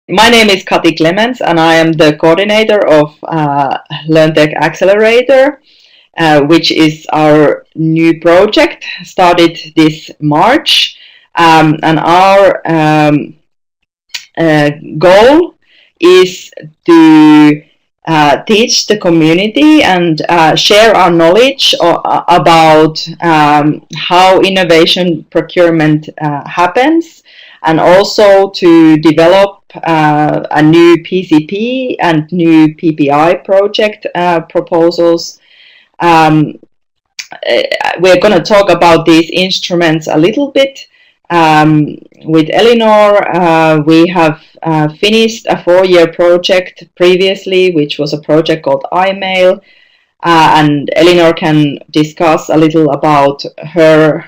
My name is Kati Clements, and I am the coordinator of Learntech Accelerator, which is our new project started this March. And our goal is to teach the community and share our knowledge about how innovation procurement happens, and also to develop a new PCP and new PPI project proposals. We're going to talk about these instruments a little bit. With Ellinor, we have finished a 4-year project previously, which was a project called iMail. And Ellinor can discuss a little about her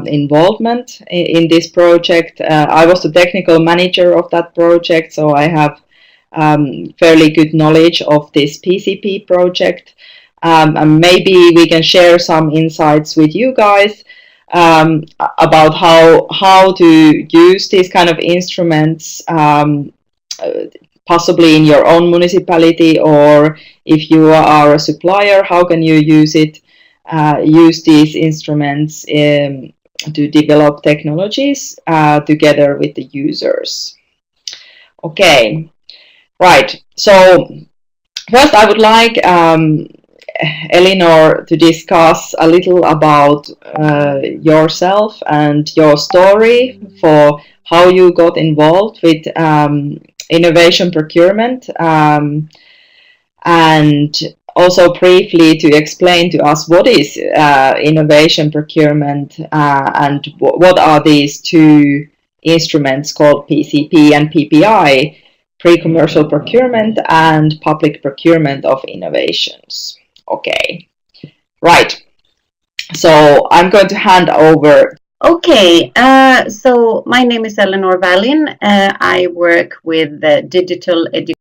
involvement in this project. I was the technical manager of that project, so I have fairly good knowledge of this PCP project. And maybe we can share some insights with you guys about how to use these kind of instruments, possibly in your own municipality, or if you are a supplier, how can you use it? Use these instruments to develop technologies together with the users. Okay, right. So first, I would like Ellinor to discuss a little about yourself and your story for how you got involved with innovation procurement, and also briefly to explain to us what is innovation procurement and what are these two instruments called PCP and PPI, pre-commercial procurement and public procurement of innovations. Okay, right. So I'm going to hand over. Okay, so my name is Ellinor Wallin. I work with digital education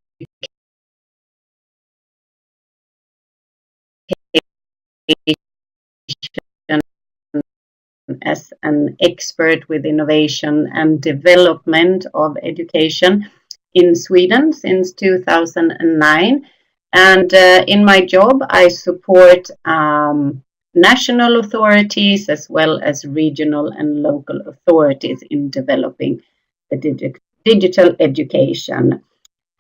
as an expert with innovation and development of education in Sweden since 2009. And in my job, I support national authorities as well as regional and local authorities in developing the digital education.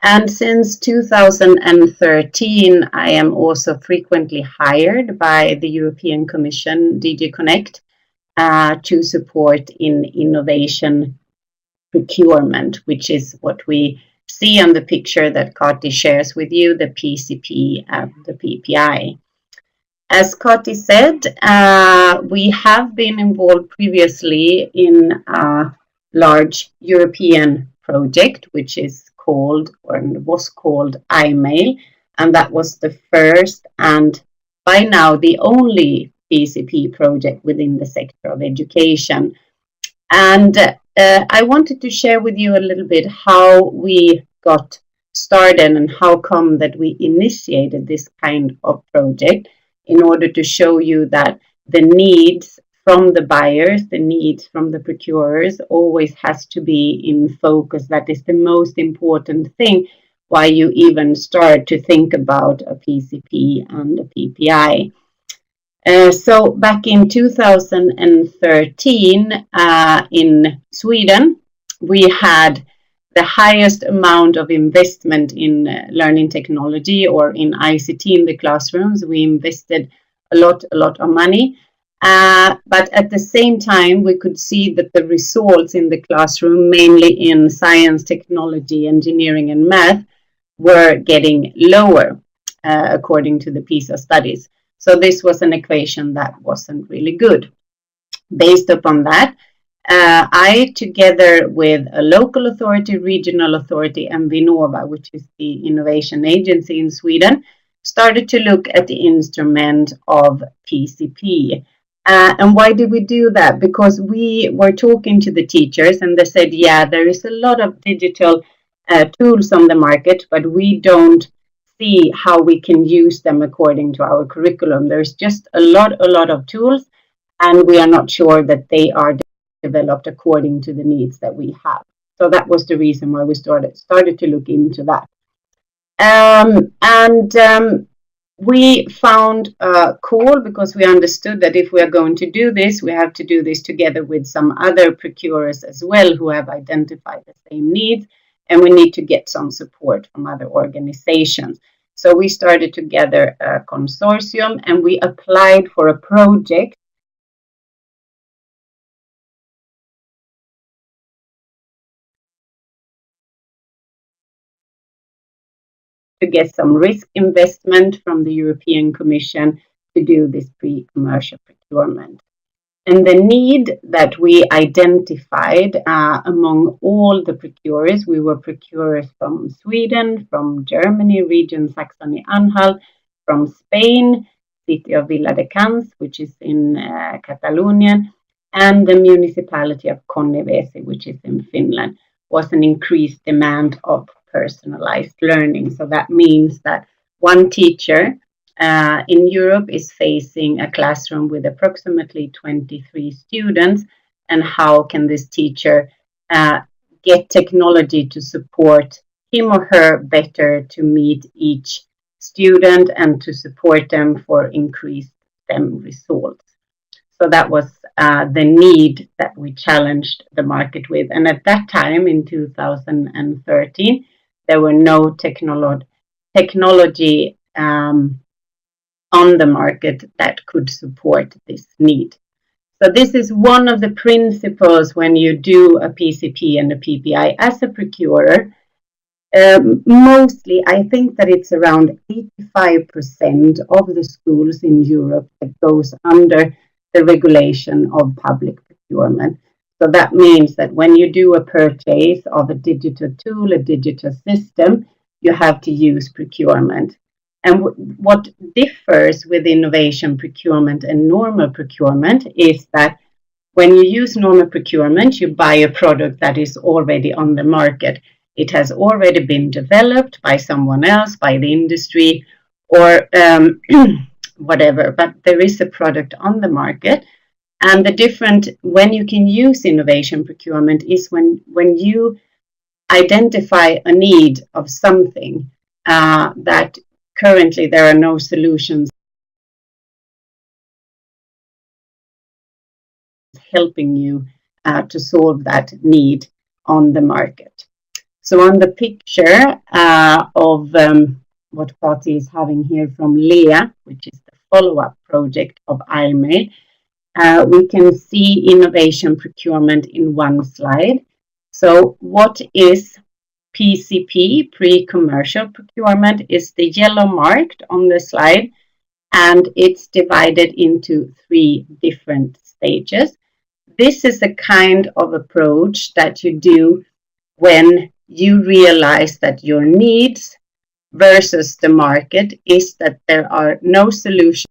And since 2013, I am also frequently hired by the European Commission, DG Connect, to support in innovation procurement, which is what we see on the picture that Kati shares with you, the PCP and the PPI. As Kati said, we have been involved previously in a large European project, which is called, or was called, iMail, and that was the first and by now the only PCP project within the sector of education. And I wanted to share with you a little bit how we got started and how come that we initiated this kind of project, in order to show you that the needs from the buyers, the needs from the procurers always has to be in focus. That is the most important thing why you even start to think about a PCP and a PPI. So back in 2013 in Sweden, we had the highest amount of investment in learning technology or in ICT in the classrooms. We invested a lot of money. But at the same time, we could see that the results in the classroom, mainly in science, technology, engineering, and math, were getting lower, according to the PISA studies. So this was an equation that wasn't really good. Based upon that, I, together with a local authority, regional authority, and Vinnova, which is the innovation agency in Sweden, started to look at the instrument of PCP. And why did we do that? Because we were talking to the teachers and they said, yeah, there is a lot of digital tools on the market, but we don't see how we can use them according to our curriculum. There's just a lot of tools, and we are not sure that they are developed according to the needs that we have. So that was the reason why we started to look into that. We found a call because we understood that if we are going to do this, we have to do this together with some other procurers as well who have identified the same needs, and we need to get some support from other organizations. So we started together a consortium, and we applied for a project to get some risk investment from the European Commission to do this pre-commercial procurement. And the need that we identified among all the procurers, we were procurers from Sweden, from Germany, region Saxony-Anhalt, from Spain, city of Viladecans, which is in Catalonia, and the municipality of Konnevesi, which is in Finland, was an increased demand of personalized learning. So that means that one teacher in Europe is facing a classroom with approximately 23 students, and how can this teacher get technology to support him or her better to meet each student and to support them for increased STEM results. So that was the need that we challenged the market with. And at that time, in 2013, there were no technology on the market that could support this need. So this is one of the principles when you do a PCP and a PPI as a procurer. Mostly, I think that it's around 85% of the schools in Europe that goes under the regulation of public procurement. So that means that when you do a purchase of a digital tool, a digital system, you have to use procurement. And what differs with innovation procurement and normal procurement is that when you use normal procurement, you buy a product that is already on the market. It has already been developed by someone else, by the industry, or whatever, but there is a product on the market. And the different, when you can use innovation procurement is when you identify a need of something that currently there are no solutions helping you to solve that need on the market. So on the picture of what Kati is having here from LEA, which is the follow-up project of iMail, we can see innovation procurement in one slide. So what is PCP, pre-commercial procurement, is the yellow marked on the slide, and it's divided into 3 different stages. This is a kind of approach that you do when you realize that your needs versus the market is that there are no solutions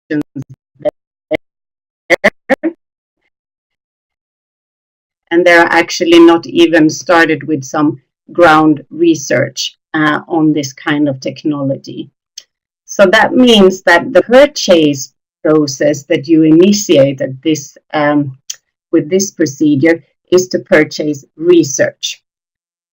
there, and they're actually not even started with some ground research on this kind of technology. So that means that the purchase process that you initiate at this with this procedure is to purchase research.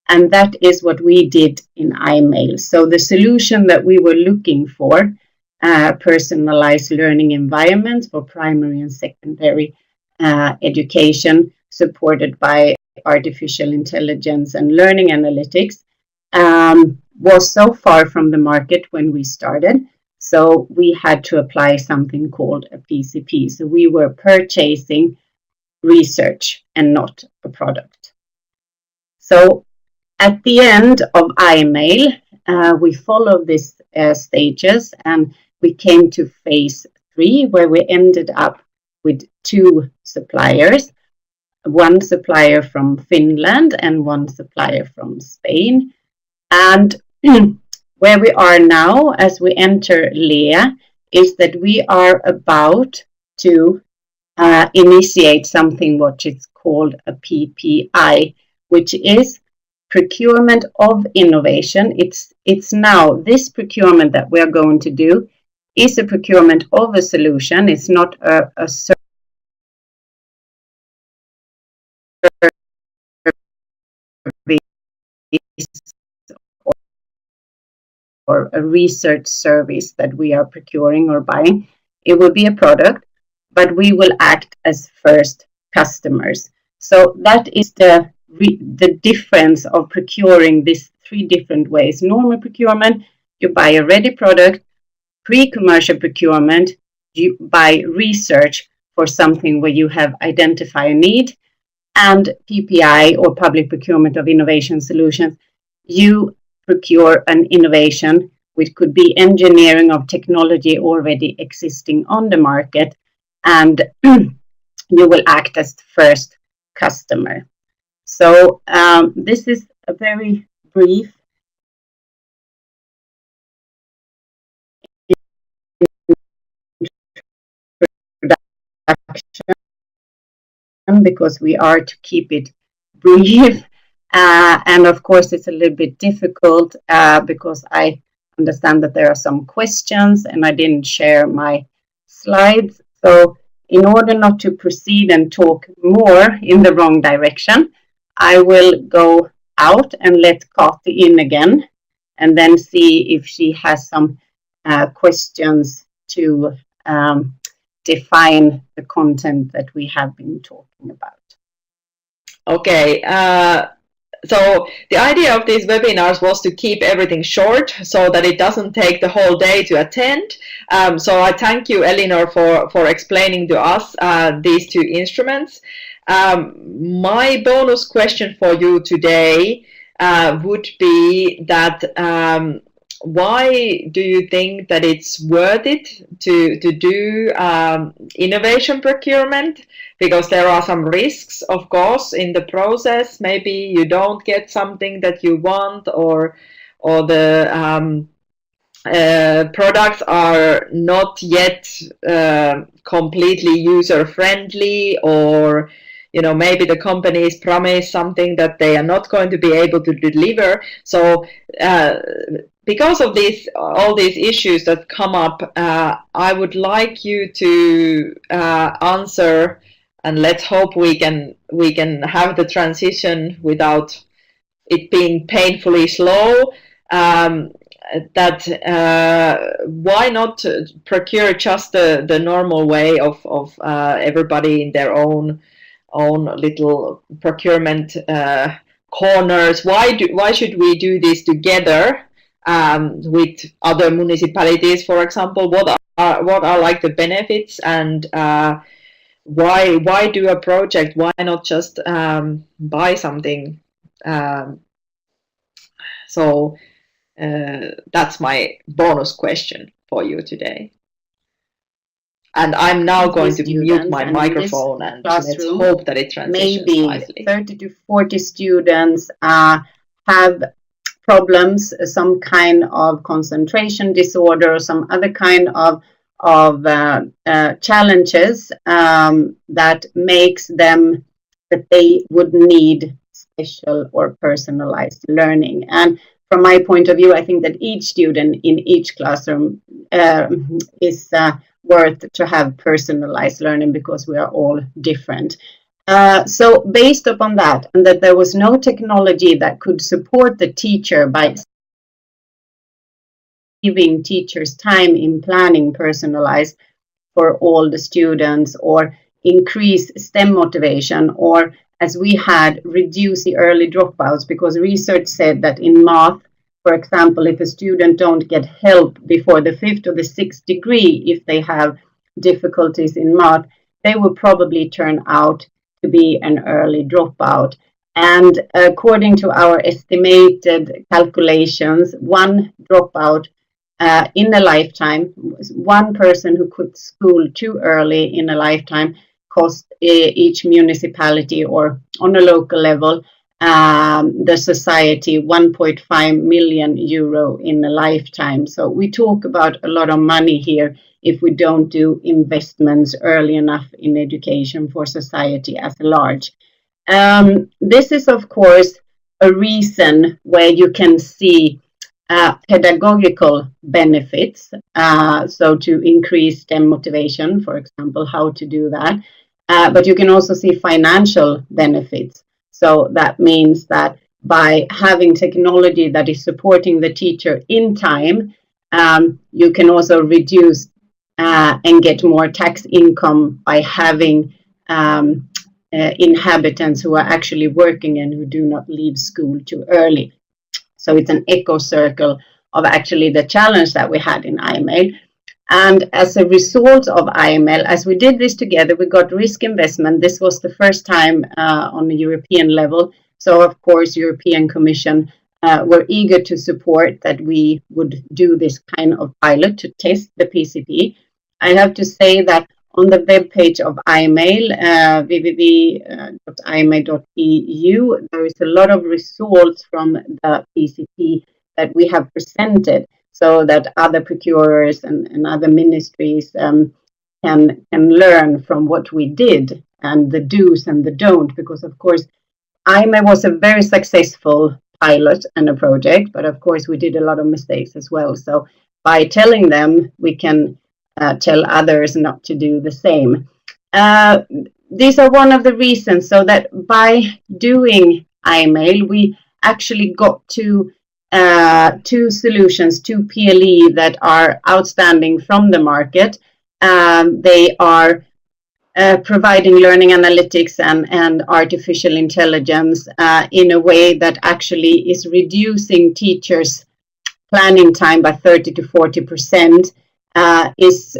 And that is what we did in iMail. So the solution that we were looking for, personalized learning environments for primary and secondary education, supported by artificial intelligence and learning analytics, was so far from the market when we started. So we had to apply something called a PCP. So we were purchasing research and not a product. So at the end of iMail, we followed these stages, and we came to phase 3, where we ended up with 2 suppliers, one supplier from Finland and one supplier from Spain. And where we are now, as we enter LEA, is that we are about to initiate something what is called a PPI, which is procurement of innovation. It's now this procurement that we are going to do is a procurement of a solution. It's not a or a research service that we are procuring or buying. It will be a product, but we will act as first customers. So that is the difference of procuring these three different ways. Normal procurement, you buy a ready product. Pre-commercial procurement, you buy research for something where you have identified a need. And PPI, or public procurement of innovation solutions, you procure an innovation, which could be engineering of technology already existing on the market, and you will act as the first customer. So this is a very brief introduction, because we are to keep it brief. And of course, it's a little bit difficult because I understand that there are some questions and I didn't share my slides. So in order not to proceed and talk more in the wrong direction, I will go out and let Kati in again, and then see if she has some questions to define the content that we have been talking about. Okay. So the idea of these webinars was to keep everything short so that it doesn't take the whole day to attend. So I thank you, Ellinor, for explaining to us these two instruments. My bonus question for you today would be that why do you think that it's worth it to do innovation procurement? Because there are some risks, of course, in the process. Maybe you don't get something that you want, or the products are not yet completely user-friendly, or maybe the companies promise something that they are not going to be able to deliver. So because of all these issues that come up, I would like you to answer, and let's hope we can have the transition without it being painfully slow. That why not procure just the normal way of everybody in their own little procurement corners? Why should we do this together with other municipalities, for example? What are like the benefits, and why do a project? Why not just buy something? So that's my bonus question for you today. And I'm now going to mute my microphone, and let's hope that it transitions nicely. Maybe 30 to 40 students have problems, some kind of concentration disorder, or some other kind of challenges that makes them that they would need special or personalized learning. And from my point of view, I think that each student in each classroom is worth to have personalized learning, because we are all different. So based upon that, and that there was no technology that could support the teacher by giving teachers time in planning personalized for all the students, or increase STEM motivation, or as we had, reduce the early dropouts, because research said that in math, for example, if a student don't get help before the 5th or the 6th degree, if they have difficulties in math, they will probably turn out to be an early dropout. And according to our estimated calculations, one dropout in a lifetime, one person who quit school too early in a lifetime, cost each municipality, or on a local level, the society 1.5 million euro in a lifetime. So we talk about a lot of money here if we don't do investments early enough in education for society as large. This is, of course, a reason where you can see pedagogical benefits. So to increase STEM motivation, for example, how to do that. But you can also see financial benefits. So that means that by having technology that is supporting the teacher in time, you can also reduce and get more tax income by having inhabitants who are actually working and who do not leave school too early. So it's an echo circle of actually the challenge that we had in IML. And as a result of IML, as we did this together, we got risk investment. This was the first time on the European level. So of course, European Commission were eager to support that we would do this kind of pilot to test the PCP. I have to say that on the webpage of IML, www.iml.eu, there is a lot of results from the PCP that we have presented, so that other procurers and other ministries can learn from what we did and the do's and the don't, because of course IML was a very successful pilot and a project, but of course we did a lot of mistakes as well. So by telling them, we can tell others not to do the same. These are one of the reasons, so that by doing IML, we actually got two solutions, two PLE that are outstanding from the market. They are providing learning analytics and artificial intelligence in a way that actually is reducing teachers' planning time by 30 to 40%. Is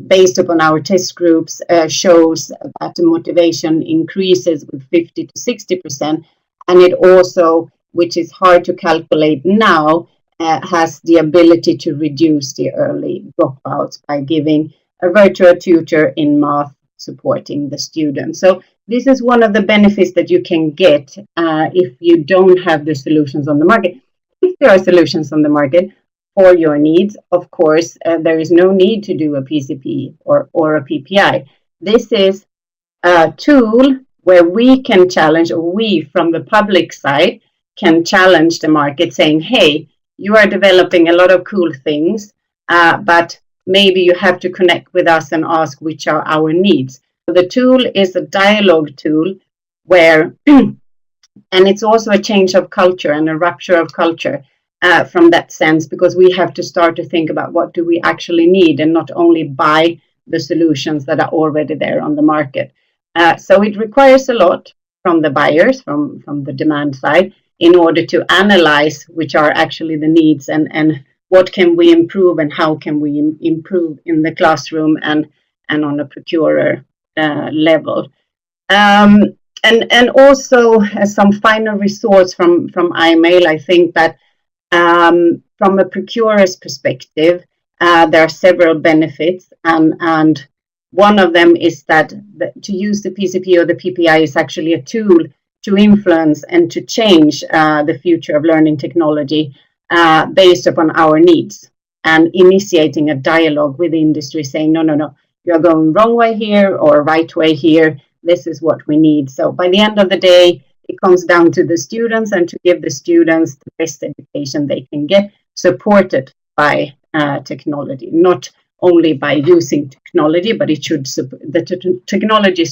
based upon our test groups, shows that the motivation increases with 50 to 60%, and it also, which is hard to calculate now, has the ability to reduce the early dropouts by giving a virtual tutor in math supporting the student. So this is one of the benefits that you can get if you don't have the solutions on the market. If there are solutions on the market for your needs, of course, there is no need to do a PCP or a PPI. This is a tool where we can challenge, or we from the public side can challenge the market, saying, hey, you are developing a lot of cool things, but maybe you have to connect with us and ask which are our needs. So the tool is a dialogue tool where, and it's also a change of culture and a rupture of culture. From that sense, because we have to start to think about what do we actually need and not only buy the solutions that are already there on the market. So it requires a lot from the buyers, from the demand side, in order to analyze which are actually the needs and what can we improve and how can we improve in the classroom and on a procurer level. And also some final results from IML, I think that from a procurer's perspective, there are several benefits, and one of them is that to use the PCP or the PPI is actually a tool to influence and to change the future of learning technology based upon our needs, and initiating a dialogue with the industry saying, no, you're going wrong way here or right way here. This is what we need. So by the end of the day, it comes down to the students and to give the students the best education they can get, supported by technology, not only by using technology, but it should the technology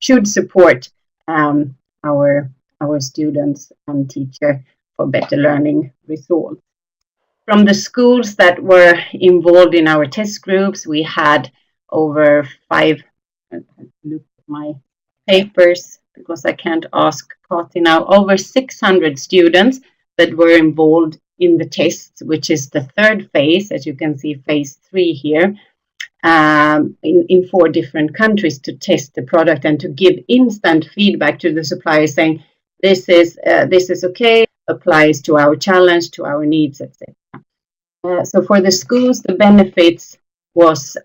should support our students and teacher for better learning results. From the schools that were involved in our test groups, we had over look at my papers, because I can't ask Kati now, over 600 students that were involved in the tests, which is the third phase, as you can see, phase 3 here, in 4 different countries to test the product and to give instant feedback to the supplier saying, this is okay, applies to our challenge, to our needs, etc. So for the schools, the benefits was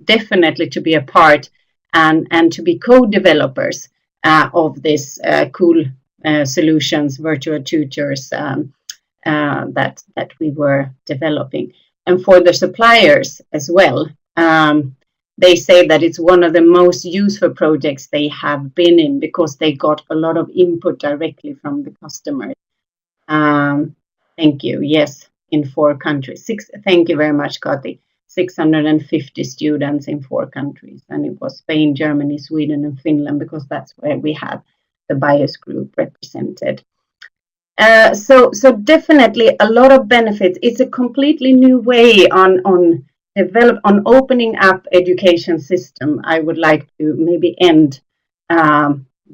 definitely to be a part and to be co-developers of this cool solutions, virtual tutors that we were developing. And for the suppliers as well, they say that it's one of the most useful projects they have been in, because they got a lot of input directly from the customers. Thank you. Yes, in 4 countries. Thank you very much, Kati. 650 students in 4 countries, and it was Spain, Germany, Sweden, and Finland, because that's where we have the buyers group represented. So definitely a lot of benefits. It's a completely new way on opening up education system. I would like to maybe end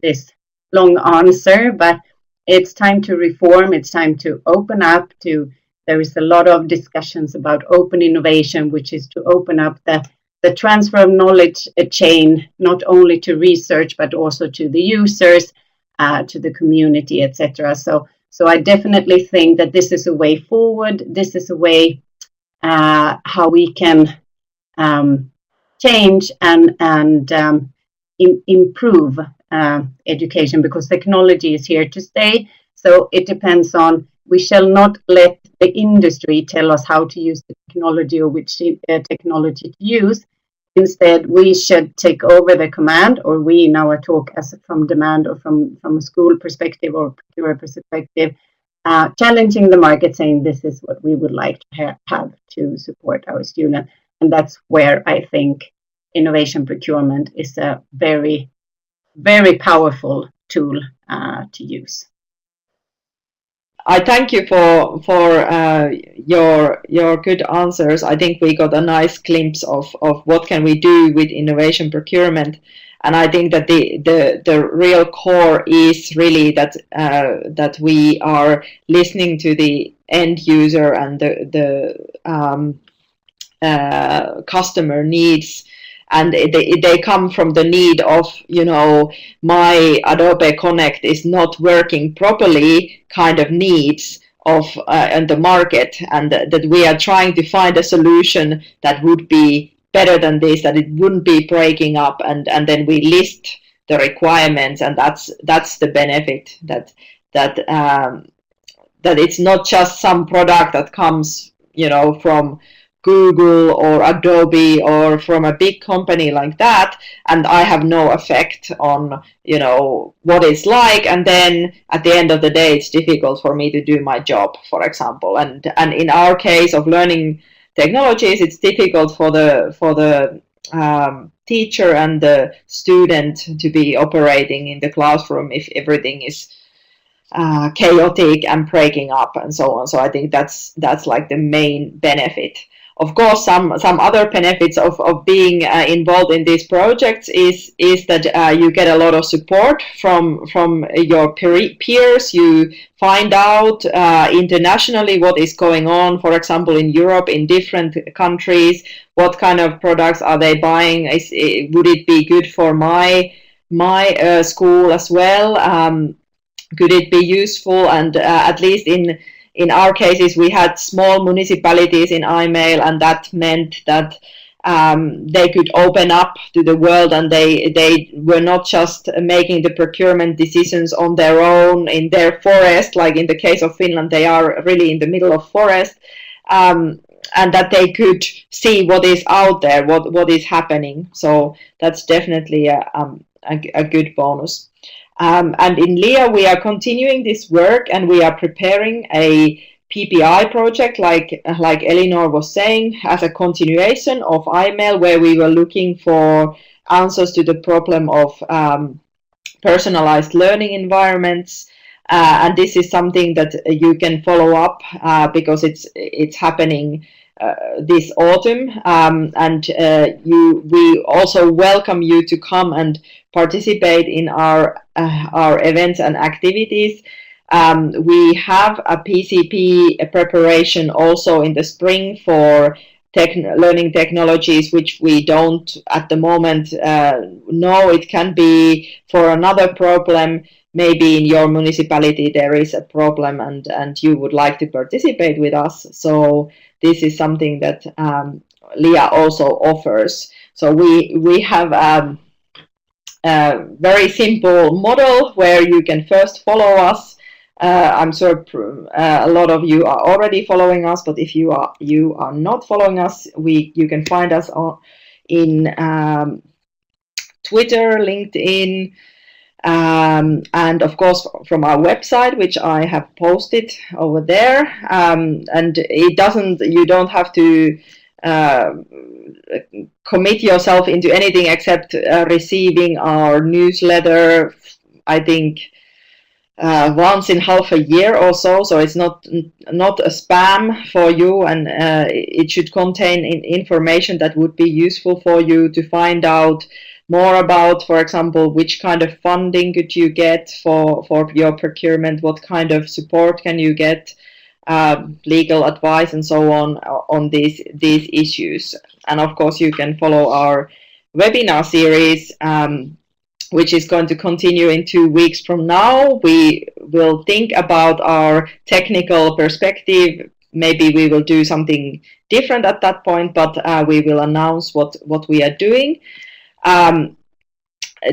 this long answer, but it's time to reform. It's time to open up. There is a lot of discussions about open innovation, which is to open up the transfer of knowledge chain, not only to research but also to the users, to the community, etc. So I definitely think that this is a way forward. This is a way how we can change and improve education, because technology is here to stay. So it depends on, we shall not let the industry tell us how to use the technology or which technology to use. Instead, we should take over the command, or we in our talk as from demand or from a school perspective or procurement perspective, challenging the market, saying this is what we would like to have to support our students. And that's where I think innovation procurement is a very, very powerful tool to use. I thank you for your good answers. I think we got a nice glimpse of what can we do with innovation procurement, and I think that the real core is really that we are listening to the end user and the customer needs. And they come from the need of, my Adobe Connect is not working properly kind of needs of and the market, and that we are trying to find a solution that would be better than this, that it wouldn't be breaking up, and then we list the requirements, and that's the benefit, that it's not just some product that comes, from Google or Adobe or from a big company like that, and I have no effect on what it's like, and then at the end of the day it's difficult for me to do my job, for example. And in our case of learning technologies, it's difficult for the teacher and the student to be operating in the classroom if everything is chaotic and breaking up and so on. So I think that's like the main benefit. Of course, some other benefits of being involved in these projects is that you get a lot of support from your peers. You find out internationally what is going on, for example, in Europe, in different countries, what kind of products are they buying? Would it be good for my school as well? Could it be useful? And at least in our cases, we had small municipalities in IMail, and that meant that they could open up to the world, and they were not just making the procurement decisions on their own in their forest, like in the case of Finland, they are really in the middle of forest, and that they could see what is out there, what is happening. So that's definitely a good bonus. And in LEA, we are continuing this work, and we are preparing a PPI project, like Ellinor was saying, as a continuation of IMail, where we were looking for answers to the problem of personalized learning environments. And this is something that you can follow up because it's happening this autumn, and we also welcome you to come and participate in our events and activities. We have a PCP preparation also in the spring for learning technologies, which we don't at the moment know. It can be for another problem. Maybe in your municipality there is a problem, and you would like to participate with us. So this is something that LEA also offers. So we have a very simple model where you can first follow us. I'm sure a lot of you are already following us, but if you are not following us, you can find us in Twitter, LinkedIn, and of course from our website, which I have posted over there. And you don't have to commit yourself into anything except receiving our newsletter. I think once in half a year or so, so it's not a spam for you, and it should contain information that would be useful for you to find out more about, for example, which kind of funding could you get for your procurement, what kind of support can you get, legal advice and so on these issues. And of course you can follow our webinar series, which is going to continue in 2 weeks from now. We will think about our technical perspective. Maybe we will do something different at that point, but we will announce what we are doing,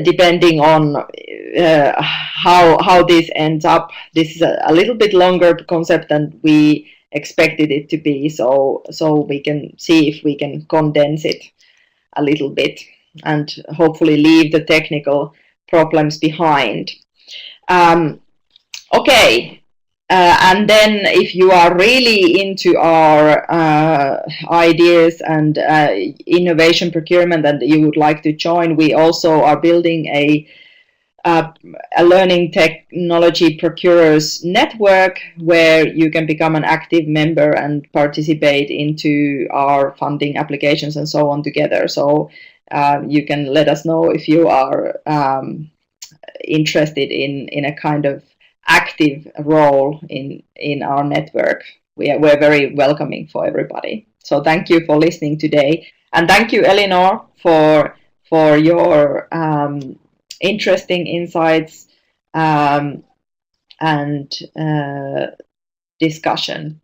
depending on how this ends up. This is a little bit longer concept than we expected it to be, so we can see if we can condense it a little bit and hopefully leave the technical problems behind. Okay, and then if you are really into our ideas and innovation procurement and you would like to join, we also are building a learning technology procurers network where you can become an active member and participate into our funding applications and so on together. So you can let us know if you are interested in a kind of active role in our network. We're very welcoming for everybody. So thank you for listening today, and thank you, Ellinor, for your interesting insights and discussion.